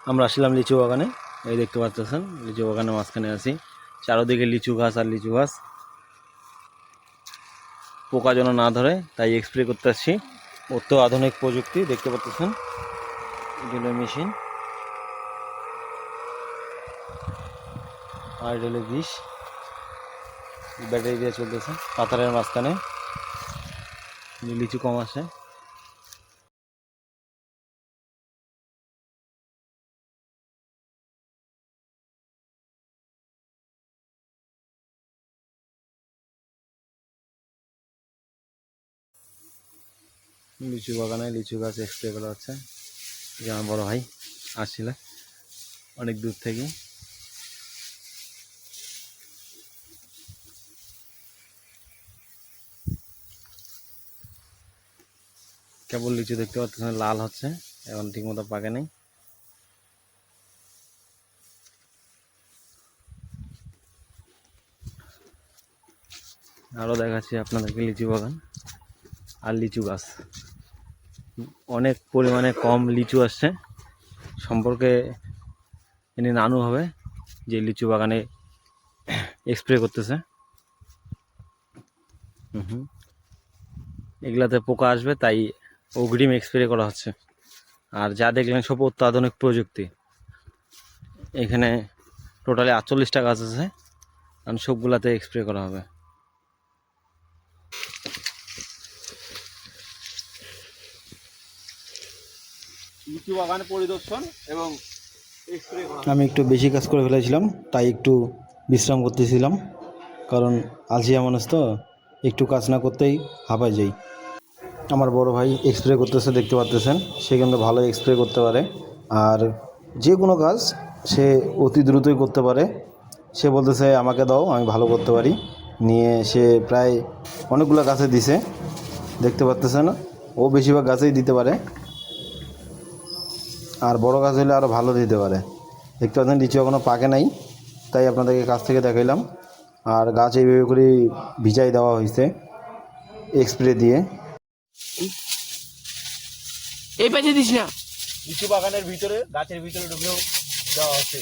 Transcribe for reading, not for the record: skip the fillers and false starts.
আমরা আসলাম লিচু বাগানে। এই দেখতে পাচ্ছেন লিচু বাগানের মাঝখানে আছি। চারদিকে লিচু গাছ আর লিচু গাছ। পোকা যেন না ধরে তাই স্প্রে করতে আসছি। অত আধুনিক প্রযুক্তি দেখতে পাচ্ছেন, এগুলো মেশিন আর এটা বিষ ব্যাটারি দিয়ে চলতেছে। পাথরের মাঝখানে লিচু কম আসে। লিচু বাগানে লিচু গাছ স্প্রে করা হচ্ছে। যে আমার বড় ভাই আসছিল অনেক দূর থেকে। কেবল লিচু দেখতে পাচ্ছেন লাল হচ্ছে, এখন ঠিক মতো পাকে নেই। আরও দেখাচ্ছি আপনাদেরকে লিচু বাগান আর লিচু গাছ। অনেক পরিমাণে কম লিচু আসছে। সম্পর্কে ইনি নানু হবে যে লিচু বাগানে স্প্রে করতেছে। এগুলাতে পোকা আসবে তাই অগ্রিম স্প্রে করা হচ্ছে। আর যা দেখলেন সব অত্যাধুনিক প্রযুক্তি। এখানে টোটালি 48টা গাছ আছে, কারণ সবগুলাতে স্প্রে করা হবে। লিচু বাগান পরিদর্শন এবং আমি একটু বেশি কাজ করে ফেলেছিলাম, তাই একটু বিশ্রাম করতেছিলাম। কারণ আলসিয়া মানুষ তো, একটু কাজ না করতেই হাঁপায় যাই। আমার বড় ভাই স্প্রে করতেছে দেখতে পাচ্ছেন। সে কিন্তু ভালো স্প্রে করতে পারে, আর যে কোনো কাজ সে অতি দ্রুতই করতে পারে। সে বলতেছে আমাকে দাও, আমি ভালো করতে পারি। নিয়ে সে প্রায় অনেকগুলো গাছে দিছে দেখতে পাচ্ছেন। ও বেশিরভাগ গাছেই দিতে পারে, আর বড় গাছ হলে আরও ভালো দিতে পারে। দেখতে পাচ্ছেন লিচু এখনও পাকে নাই, তাই আপনাদেরকে কাছ থেকে দেখাইলাম। আর গাছ এইভাবে করে ভিজাই দেওয়া হয়েছে স্প্রে দিয়ে। এই পাশে দিস না, লিচু বাগানের ভিতরে গাছের ভিতরে ঢুকেও দেওয়া হচ্ছে।